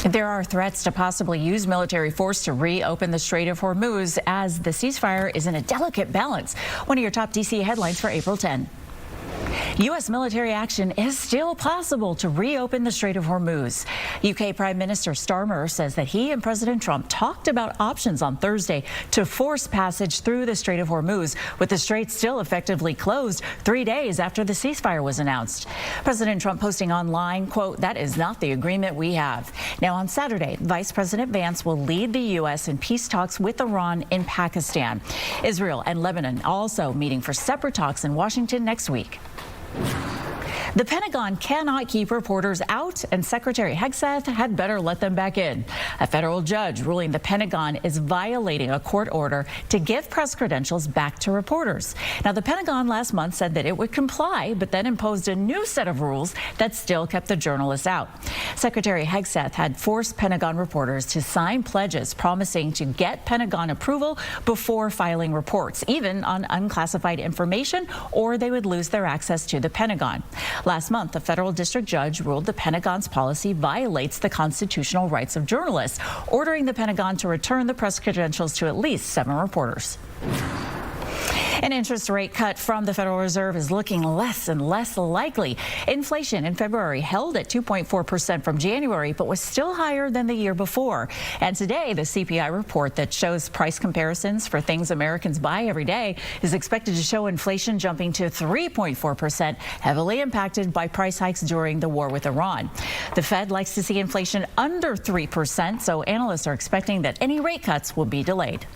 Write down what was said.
There are threats to possibly use military force to reopen the Strait of Hormuz as the ceasefire is in a delicate balance. One of your top D.C. headlines for April 10. U.S. military action is still possible to reopen the Strait of Hormuz. UK Prime Minister Starmer says that he and President Trump talked about options on Thursday to force passage through the Strait of Hormuz, with the strait still effectively closed 3 days after the ceasefire was announced. President Trump posting online, quote, "That is not the agreement we have." Now on Saturday, Vice President Vance will lead the U.S. in peace talks with Iran in Pakistan. Israel and Lebanon also meeting for separate talks in Washington next week. The Pentagon cannot keep reporters out, and Secretary Hegseth had better let them back in. A federal judge ruling the Pentagon is violating a court order to give press credentials back to reporters. Now, the Pentagon last month said that it would comply, but then imposed a new set of rules that still kept the journalists out. Secretary Hegseth had forced Pentagon reporters to sign pledges promising to get Pentagon approval before filing reports, even on unclassified information, or they would lose their access to the Pentagon. Last month, a federal district judge ruled the Pentagon's policy violates the constitutional rights of journalists, ordering the Pentagon to return the press credentials to at least 7 reporters. An interest rate cut from the Federal Reserve is looking less and less likely. Inflation in February held at 2.4% from January, but was still higher than the year before. And today, the CPI report that shows price comparisons for things Americans buy every day is expected to show inflation jumping to 3.4%, heavily impacted by price hikes during the war with Iran. The Fed likes to see inflation under 3%, so analysts are expecting that any rate cuts will be delayed.